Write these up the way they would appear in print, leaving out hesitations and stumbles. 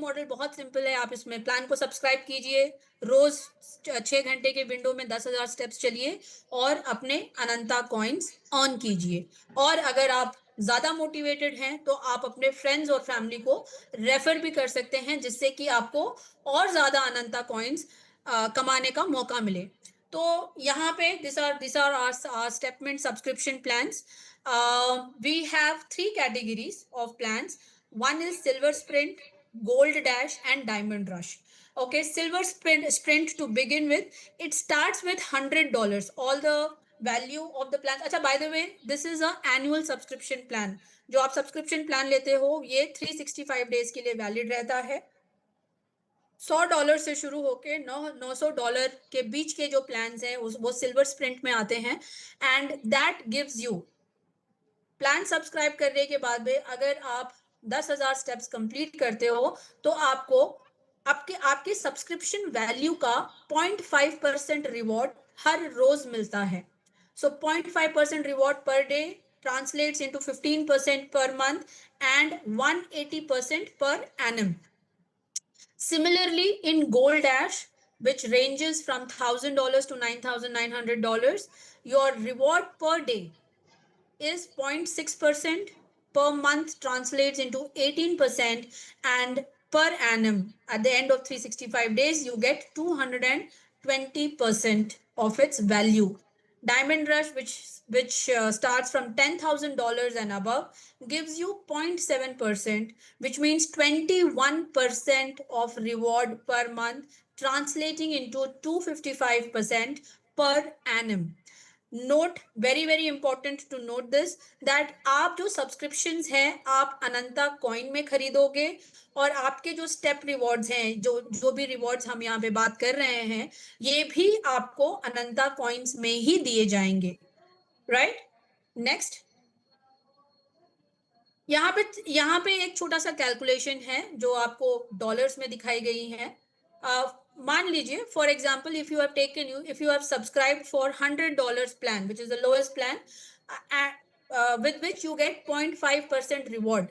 Model बहुत simple है। आप इसमें प्लान को सब्सक्राइब कीजिए, रोज 6 घंटे के विंडो में 10,000 स्टेप्स चलिए और अपने अनंता कॉइन्स अर्न कीजिए। और अगर आप ज्यादा मोटिवेटेड हैं तो आप अपने फ्रेंड्स और फैमिली को रेफर भी कर सकते हैं, जिससे कि आपको और ज्यादा अनंता कॉइन्स कमाने का मौका मिले। तो यहाँ पे this are our Stepment subscription plans. We have 3 categories of plans. One is Silver Sprint, Gold Dash, and Diamond Rush. Okay, Silver Sprint to begin with, it starts with $100. All the value of the plan. अच्छा, by the way, this is a annual subscription plan. जो आप subscription plan लेते हो ये 365 days के लिए valid रहता है। $100 से शुरू होके $900 के बीच के जो प्लान्स हैं वो सिल्वर स्प्रिंट में आते हैं। And that gives you, plan subscribe करने के बाद में अगर आप 10,000 स्टेप्स कंप्लीट करते हो तो आपको आपके सब्सक्रिप्शन वैल्यू का 0.5% रिवॉर्ड हर रोज मिलता है। सो 0.5% reward per day translates into 15% per month and 180% per annum. Similarly, in Gold Dash, which ranges from $1,000 to $9,900, your reward per day is 0.6%, per month translates into 18%, and per annum at the end of 365 days you get 220% of its value. Diamond Rush, which starts from $10,000 and above, gives you 0.7%, which means 21% of reward per month, translating into 255% per annum. Note, very very important to note this, that आप जो subscriptions हैं आप अनंता coin में खरीदोगे और आपके जो step rewards हैं, जो भी रिवॉर्ड्स हम यहाँ पे बात कर रहे हैं, ये भी आपको अनंता कॉइन्स में ही दिए जाएंगे, राइट? नेक्स्ट, यहाँ पे एक छोटा सा कैलकुलेशन है जो आपको डॉलर्स में दिखाई गई है। मान लीजिए for example, if you have subscribed for $100 plan, which is the lowest plan, with which you get 0.5% reward,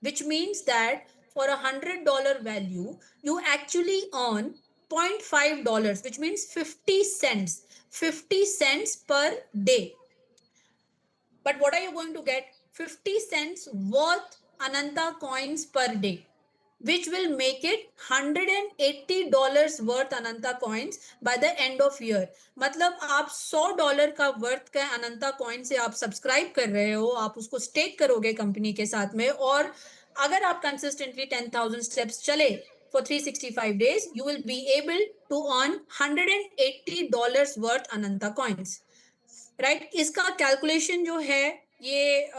which means that for $100 value you actually earn $0.5, which means 50 cents per day. But what are you going to get? 50 cents worth Ananta coins per day, which will make it $180 worth Ananta coins by the end of year. मतलब आप $100 का worth का अनंता coin से आप subscribe कर रहे हो, आप उसको स्टेक करोगे कंपनी के साथ में, और अगर आप कंसिस्टेंटली 10,000 स्टेप्स चले for 365 days, you will be able to earn $180 worth Ananta coins. Right? इसका कैलकुलेशन जो है ये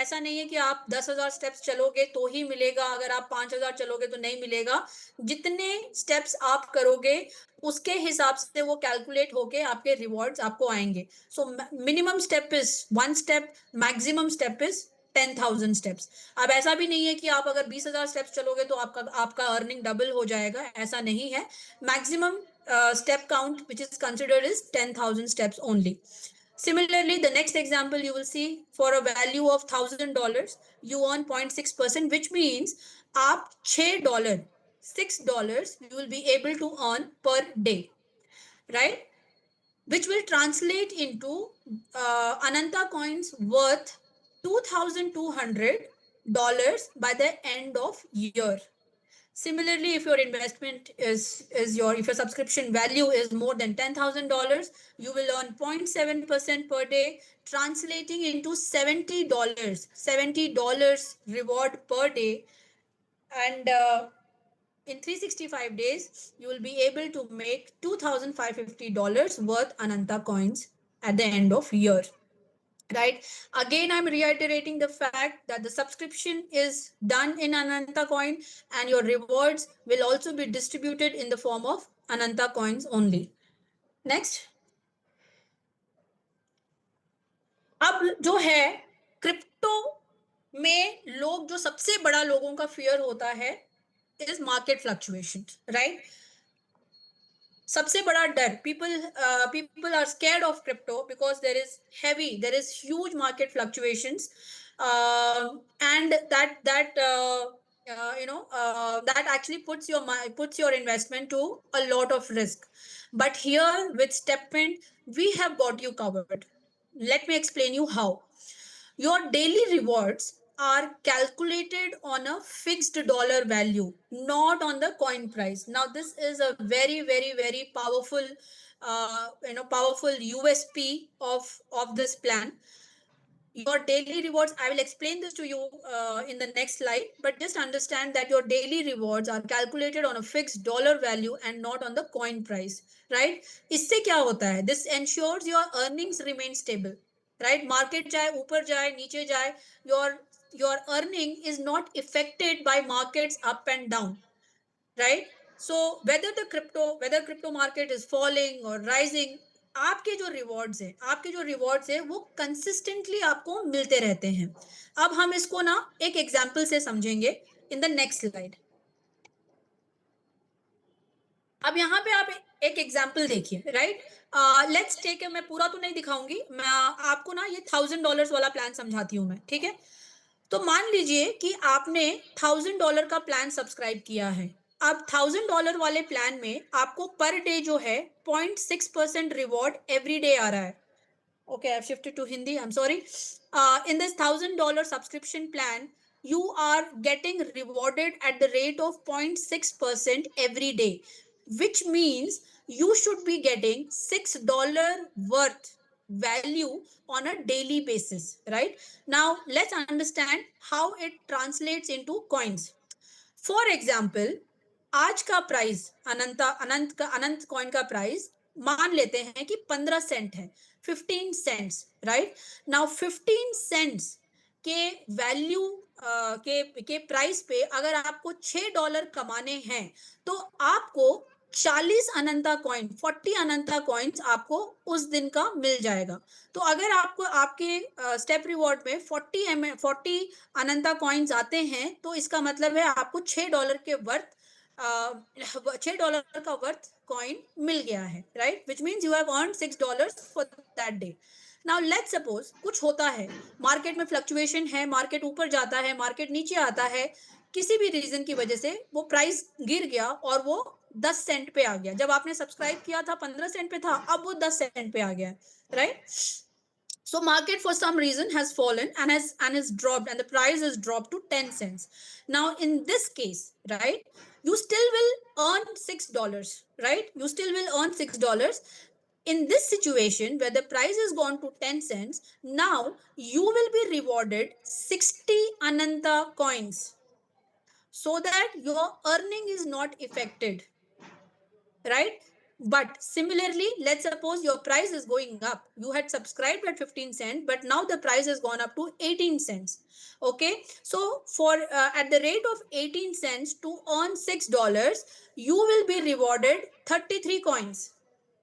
ऐसा नहीं है कि आप 10,000 स्टेप्स चलोगे तो ही मिलेगा, अगर आप 5,000 चलोगे तो नहीं मिलेगा। जितने स्टेप्स आप करोगे उसके हिसाब से वो कैलकुलेट होके आपके रिवॉर्ड्स आपको आएंगे। So minimum step is 1 step, maximum step is 10,000 steps. अब ऐसा भी नहीं है कि आप अगर 20,000 स्टेप्स चलोगे तो आपका अर्निंग डबल हो जाएगा, ऐसा नहीं है। Maximum step count which is considered is 10,000 steps only. Similarly, the next example you will see, for a value of $1,000 you earn 0.6%, which means आप $6 you will be able to earn per day, right? Which will translate into Ananta coins worth $2,200 by the end of year. Similarly, if your investment if your subscription value is more than $10,000, you will earn 0.7% per day, translating into $70 reward per day. And in 365 days, you will be able to make $2,550 worth Ananta coins at the end of year. Right? Again, I'm reiterating the fact that the subscription is done in Ananta coin and your rewards will also be distributed in the form of Ananta coins only. Next. अब जो है crypto में लोग जो सबसे बड़ा लोगों का फियर होता है is market fluctuation, right? सबसे बड़ा डर, people are scared of crypto because there is huge market fluctuations, and that that actually puts your investment to a lot of risk. But here with StepMint, we have got you covered. Let me explain you how. Your daily rewards are calculated on a fixed dollar value, not on the coin price. Now, this is a very, very, very powerful, powerful USP of this plan. Your daily rewards, I will explain this to you in the next slide, but just understand that your daily rewards are calculated on a fixed dollar value and not on the coin price, right? इससे क्या होता है? This ensures your earnings remain stable, right? Market चाहे ऊपर जाए नीचे जाए, your earning is not affected by markets up and down, right? So whether crypto market is falling or rising, आपके जो रिवॉर्ड्स है वो कंसिस्टेंटली आपको मिलते रहते हैं. अब हम इसको ना एक एग्जांपल से समझेंगे इन द नेक्स्ट स्लाइड. अब यहाँ पे आप एक एग्जाम्पल देखिए, राइट? लेट्स टेक, मैं पूरा तो नहीं दिखाऊंगी, मैं आपको ना ये $1000 वाला प्लान समझाती हूँ मैं, ठीक है? तो मान लीजिए कि आपने $1000 का प्लान सब्सक्राइब किया है. अब $1000 वाले प्लान में आपको पर डे जो है 0.6% रिवॉर्ड एवरी डे आ रहा है. Okay, I've shifted to Hindi. I'm sorry. In this $1000 subscription plan, you are getting rewarded at the rate of 0.6% every day, which means you should be getting $6 worth value on a daily basis, right? Now, let's understand how it translates into coins. For example, आज का price अनंत coin का price मान लेते हैं कि 15 Saint है, 15 cents, right? Now 15 cents के value के प्राइस पे अगर आपको $6 कमाने हैं तो आपको 40 अनंता कॉइन, 40 अनंता कॉइन्स आपको उस दिन का मिल जाएगा. तो अगर आपको आपके स्टेप रिवॉर्ड में 40 अनंता कॉइन्स आते हैं तो इसका मतलब है आपको $6 के वर्थ $6 का वर्थ कॉइन मिल गया है, right? Which means you have earn $6 for that day. Now let's suppose कुछ होता है, मार्केट में फ्लक्चुएशन है, मार्केट ऊपर जाता है, मार्केट नीचे आता है, किसी भी रीजन की वजह से वो प्राइस गिर गया और वो 10 सेंट पे आ गया. जब आपने सब्सक्राइब किया था 15 सेंट पे था, अब वो 10 सेंट पे आ गया, right? So market for some reason has fallen and is dropped, and the price is dropped to 10 cents. Now in this case, right, you still will earn $6, right? You still will earn $6. In this situation where the price has gone to 10 cents, now you will be rewarded 60 Ananta coins, so that your earning is not affected, right? But similarly, let's suppose your price is going up. You had subscribed at 15 cents, but now the price has gone up to 18 cents. Okay, so for at the rate of 18 cents to earn $6, you will be rewarded 33 coins.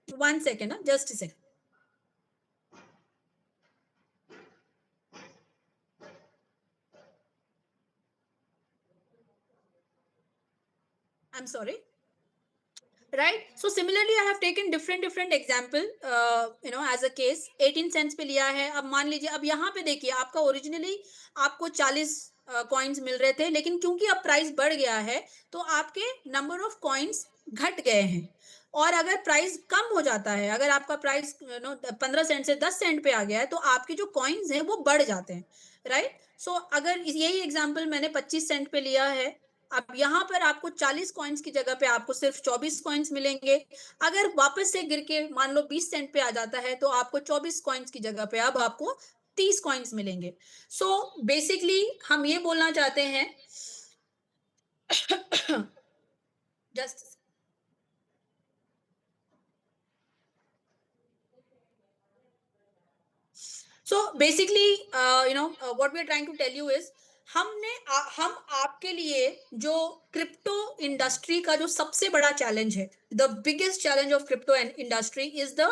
1 second, just a second. I'm sorry. Right? So similarly, I have taken different example, as a case. 18 cents पे लिया है. अब मान लीजिए, अब यहाँ पे देखिए, आपका ओरिजिनली आपको 40 कॉइन्स मिल रहे थे, लेकिन क्योंकि अब प्राइस बढ़ गया है तो आपके नंबर ऑफ कॉइन्स घट गए हैं. और अगर प्राइस कम हो जाता है, अगर आपका प्राइस 15 सेंट से 10 सेंट पे आ गया है, तो आपके जो कॉइन्स हैं वो बढ़ जाते हैं, राइट? सो अगर यही एग्जाम्पल मैंने 25 सेंट पे लिया है, अब यहाँ पर आपको 40 कॉइन्स की जगह पे आपको सिर्फ 24 कॉइन्स मिलेंगे. अगर वापस से गिर के मान लो 20 सेंट पे आ जाता है तो आपको 24 कॉइन्स की जगह पे अब आपको 30 कॉइन्स मिलेंगे. सो बेसिकली हम ये बोलना चाहते हैं just so basically what we are trying to tell you is, हम आपके लिए जो क्रिप्टो इंडस्ट्री का जो सबसे बड़ा चैलेंज है, the biggest challenge of crypto industry is the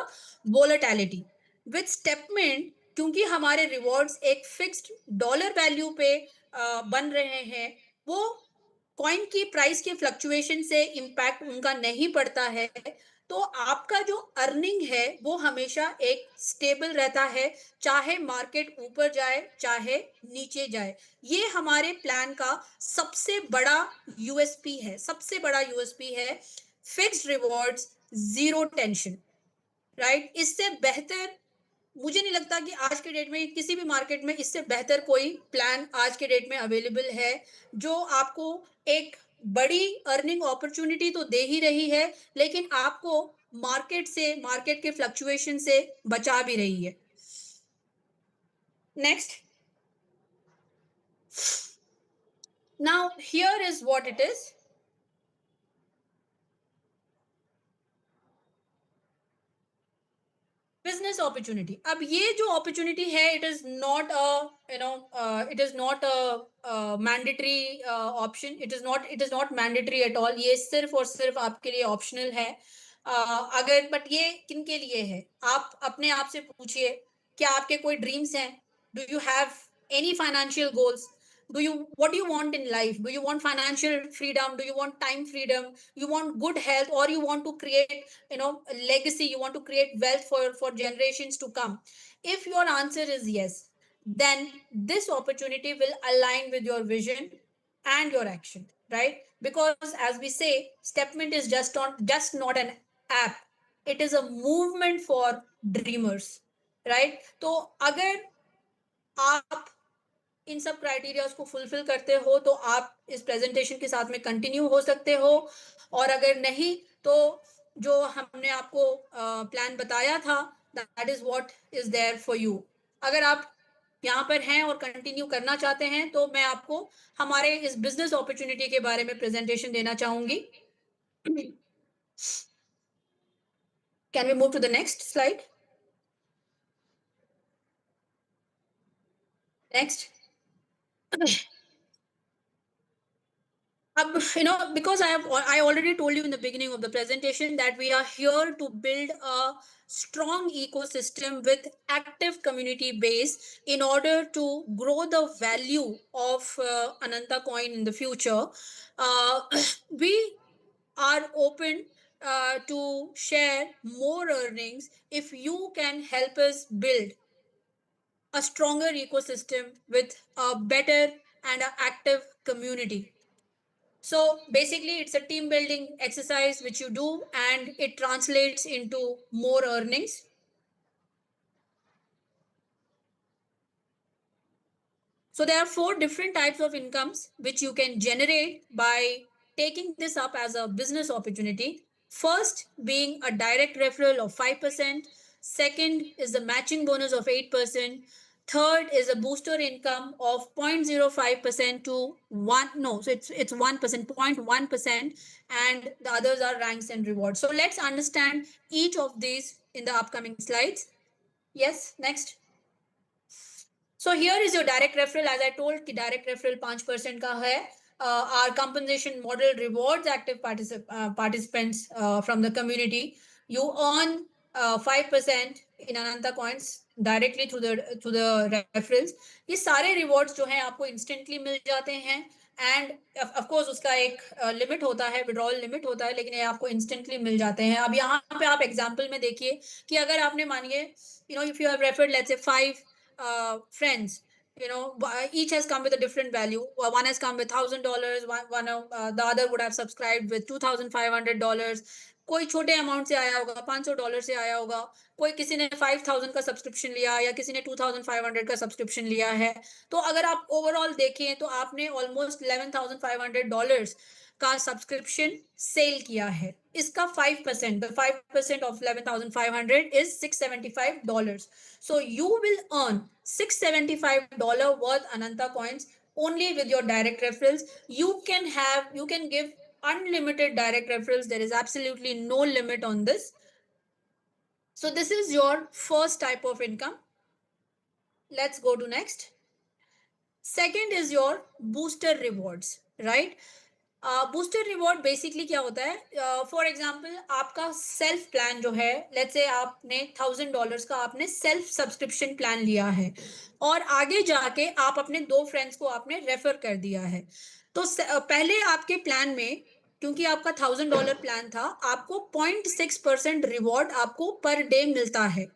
volatility. With Stepment, क्योंकि हमारे रिवॉर्ड्स एक फिक्स्ड डॉलर वैल्यू पे बन रहे हैं, वो कॉइन की प्राइस के फ्लक्चुएशन से इम्पैक्ट उनका नहीं पड़ता है. तो आपका जो अर्निंग है वो हमेशा एक स्टेबल रहता है, चाहे मार्केट ऊपर जाए चाहे नीचे जाए। ये हमारे प्लान का सबसे बड़ा यूएसपी है, सबसे बड़ा यूएसपी है। Fixed rewards, zero tension, right? इससे बेहतर मुझे नहीं लगता कि आज के डेट में किसी भी मार्केट में इससे बेहतर कोई प्लान आज के डेट में अवेलेबल है, जो आपको एक बड़ी अर्निंग अपॉर्चुनिटी तो दे ही रही है, लेकिन आपको मार्केट के फ्लक्चुएशन से बचा भी रही है। Next, now here is what it is. Business opportunity. अब ये जो अपॉर्चुनिटी है, it is not it is not a mandatory option, it is not mandatory at all. ये सिर्फ और सिर्फ आपके लिए ऑप्शनल है। अगर बट ये किन के लिए है, आप अपने आप से पूछिए, क्या आपके कोई ड्रीम्स हैं? Do you have any financial goals? What do you want in life? Do you want financial freedom? Do you want time freedom? You want good health, or you want to create, legacy? You want to create wealth for generations to come? If your answer is yes, then this opportunity will align with your vision and your action, right? Because as we say, Stepmint is just not an app, it is a movement for dreamers, right? तो अगर आप इन सब criterias को fulfil करते हो तो आप इस प्रेजेंटेशन के साथ में कंटिन्यू हो सकते हो, और अगर नहीं तो जो हमने आपको प्लान बताया था, that is what is there for you. अगर आप यहाँ पर हैं और कंटिन्यू करना चाहते हैं तो मैं आपको हमारे इस बिजनेस अपॉर्चुनिटी के बारे में प्रेजेंटेशन देना चाहूंगी। Can we move to the next slide? Next. Because I already told you in the beginning of the presentation that we are here to build a strong ecosystem with active community base in order to grow the value of Ananta coin in the future. We are open to share more earnings if you can help us build a stronger ecosystem with a better and an active community. So basically, it's a team building exercise which you do, and it translates into more earnings. So there are 4 different types of incomes which you can generate by taking this up as a business opportunity. First being a direct referral of 5%. Second is the matching bonus of 8%. Third is a booster income of 0.05% to 1, no, so it's 1%, 0.1%, and the others are ranks and rewards. So let's understand each of these in the upcoming slides. Yes, next. So here is your direct referral. As I told, कि direct referral 5% का है. Our compensation model rewards active participants from the community. You earn 5% in Ananta coins directly through the referrals. ये सारे rewards जो हैं आपको instantly मिल जाते हैं, and of course उसका एक लिमिट होता है, withdrawal लिमिट होता है, लेकिन ये आपको instantly मिल जाते हैं. अब यहाँ पे आप एग्जाम्पल में देखिए कि अगर आपने मानिए, if you have referred let's say 5 friends, each has come with a different value. One has come with $1,000, the other would have subscribed with $2,500. कोई छोटे अमाउंट से आया होगा, $500 से आया होगा, कोई किसी ने 5,000 का सब्सक्रिप्शन लिया, या किसी ने 2,500 का सब्सक्रिप्शन लिया है. तो अगर आप ओवरऑल देखें तो आपने ऑलमोस्ट $11,500 का सब्सक्रिप्शन सेल किया है. इसका 5%, the 5% of 11,500 is $675. So you will earn $675 worth Ananta coins only with your direct referrals. You can give unlimited direct referrals. There is absolutely no limit on this. So this is your first type of income. Let's go to next. Second is your booster rewards, right? Booster reward basically क्या होता है? For example आपका self plan जो है, let's say आपने $1,000 का आपने self subscription plan लिया है, और आगे जाके आप अपने 2 फ्रेंड्स को आपने रेफर कर दिया है. तो पहले आपके प्लान में क्योंकि आपका $1000 प्लान था, आपको 0.6% रिवॉर्ड आपको पर डे मिलता है।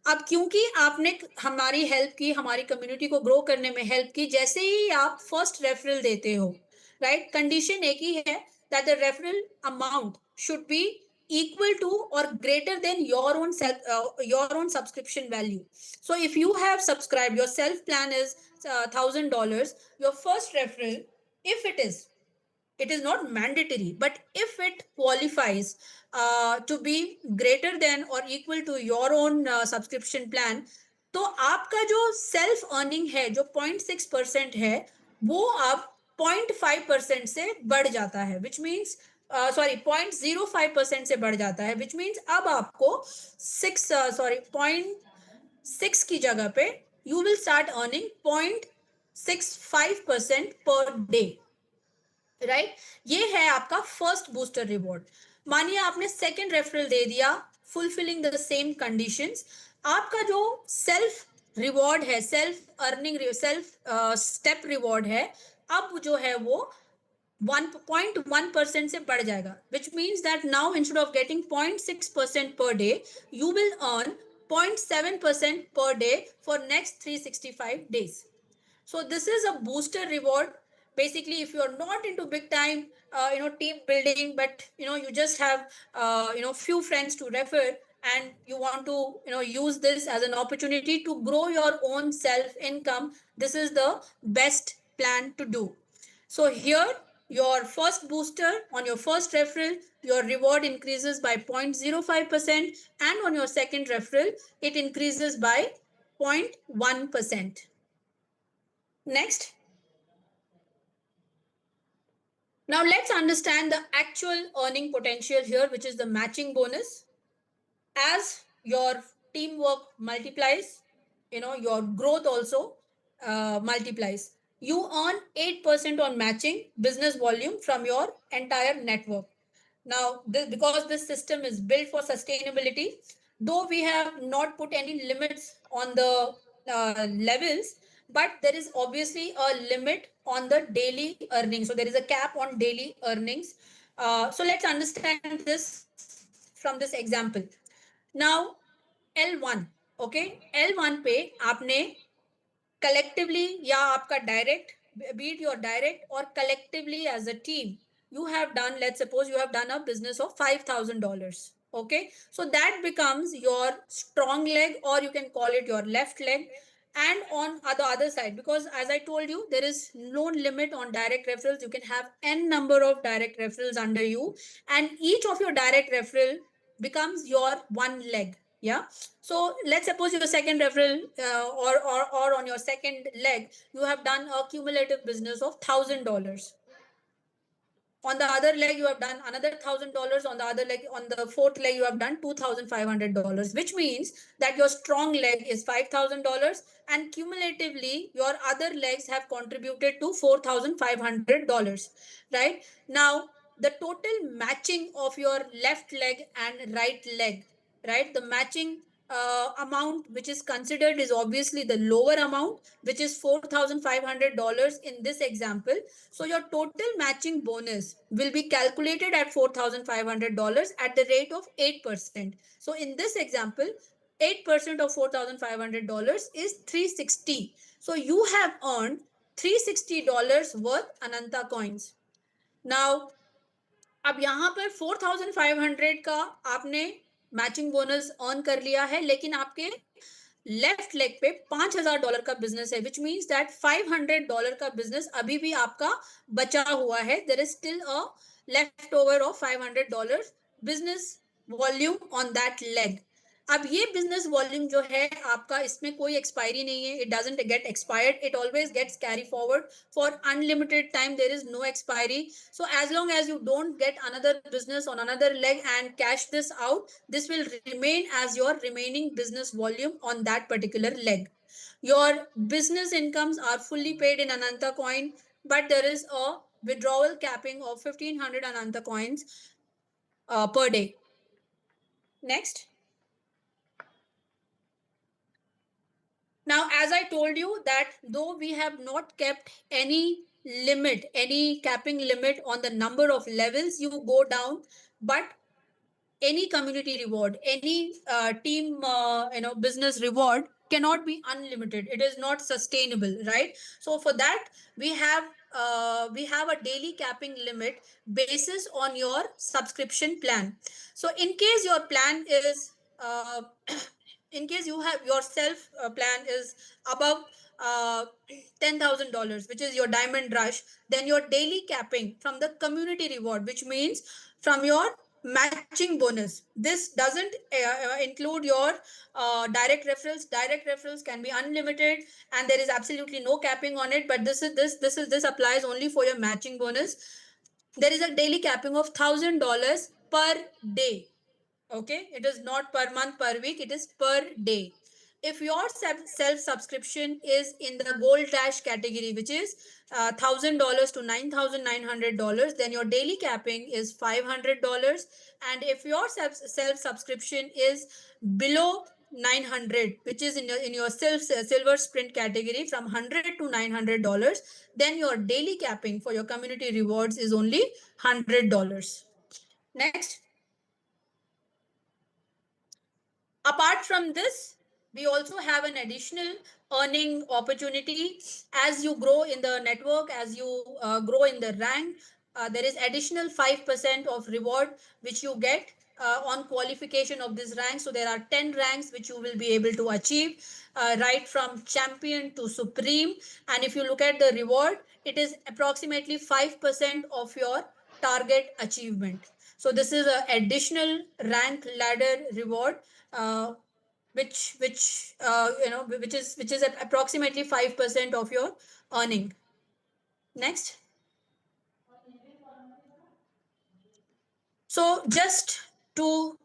अब क्योंकि आपने हमारी हेल्प की, हमारी कम्युनिटी को ग्रो करने में हेल्प की, जैसे ही आप फर्स्ट रेफरल देते हो, राइट, कंडीशन एक ही है, that the referral amount should be equal to or greater than your own subscription value. So if you have subscribed, your self plan is $1000, your first referral, if it is not mandatory, but if it qualifies to be greater than or equal to your own subscription plan, तो आपका जो self earning है, जो 0.6% है, वो अब 0.5% से बढ़ जाता है, विच मीन्स सॉरी 0.05% से बढ़ जाता है, विच मीन्स अब आपको 0.6 की जगह पे you will start earning 0.65% per day, right. ये है आपका फर्स्ट बूस्टर रिवॉर्ड। मानिए आपने सेकेंड रेफरल दे दिया, फुलफिलिंग द सेम कंडीशंस, आपका जो सेल्फ रिवॉर्ड है, self earning, self step reward है, अब जो है वो 1.1% से बढ़ जाएगा, which means that now instead of getting 0.6% per day, you will earn 0.7% per day for next 365 days. So this is a booster reward. Basically, if you're not into big time team building, but you just have few friends to refer, and you want to use this as an opportunity to grow your own self income, this is the best plan to do. So here, your first booster, on your first referral, your reward increases by 0.05%, and on your second referral, it increases by 0.1%. Next. Now let's understand the actual earning potential here, which is the matching bonus. As your teamwork multiplies, your growth also multiplies. You earn 8% on matching business volume from your entire network. Now, because this system is built for sustainability, though we have not put any limits on the levels, but there is obviously a limit on the daily earnings. So there is a cap on daily earnings. So let's understand this from this example. Now, L1, okay, L1 पे आपने collectively या आपका direct, be it your direct or collectively as a team, you have done, let's suppose you have done a business of $5,000. Okay, so that becomes your strong leg, or you can call it your left leg. And on the other side, because as I told you, there is no limit on direct referrals, you can have n number of direct referrals under you, and each of your direct referral becomes your one leg. Yeah, so let's suppose your second referral or on your second leg, you have done a cumulative business of $1,000. On the other leg, you have done another $1,000. On the other leg, on the fourth leg, you have done $2,500, which means that your strong leg is $5,000, and cumulatively, your other legs have contributed to $4,500. Right now, the total matching of your left leg and right leg, right? The matching amount which is considered is obviously the lower amount, which is $4,500 in this example. So your total matching bonus will be calculated at $4,500 at the rate of 8%. So in this example, 8% of $4,500 is $360. So you have earned $360 worth Ananta coins. Now, अब यहाँ पर 4,500 का आपने matching bonus earn कर लिया है, लेकिन आपके लेफ्ट लेग पे $5,000 का बिजनेस है, विच मीन्स दैट $500 का बिजनेस अभी भी आपका बचा हुआ है. There is still a left over of $500 business volume on that leg. अब ये बिजनेस वॉल्यूम जो है आपका, इसमें कोई एक्सपायरी नहीं है. It doesn't get expired, it always gets carry forward for unlimited time. There is no expiry. So as long as you don't get another business on another leg and cash this out, this will remain as your remaining business volume on that particular leg. Your business incomes are fully paid in Ananta coin, but there is a withdrawal capping of 1,500 Ananta coins per day. Next. Now, as I told you that though we have not kept any limit, any capping limit on the number of levels you go down, but any community reward, any team business reward cannot be unlimited. It is not sustainable, right? So for that, we have a daily capping limit basis on your subscription plan. So in case your plan is in case you have your self plan is above $10,000, which is your diamond rush, then your daily capping from the community reward, which means from your matching bonus. This doesn't include your direct referrals. Direct referrals can be unlimited, and there is absolutely no capping on it. But this applies only for your matching bonus. There is a daily capping of $1,000 per day. Okay, it is not per month, per week, it is per day. If your self subscription is in the gold dash category, which is $1,000 to $9,900, then your daily capping is $500. And if your self subscription is below 900, which is in your silver sprint category, from $100 to $900, then your daily capping for your community rewards is only $100. Next. Apart from this, we also have an additional earning opportunity. As you grow in the network, as you grow in the rank, there is additional 5% of reward which you get on qualification of this rank. So there are 10 ranks which you will be able to achieve, right from champion to supreme. And if you look at the reward, it is approximately 5% of your target achievement. So this is an additional rank ladder reward, which is at approximately 5% of your earning. Next. So just to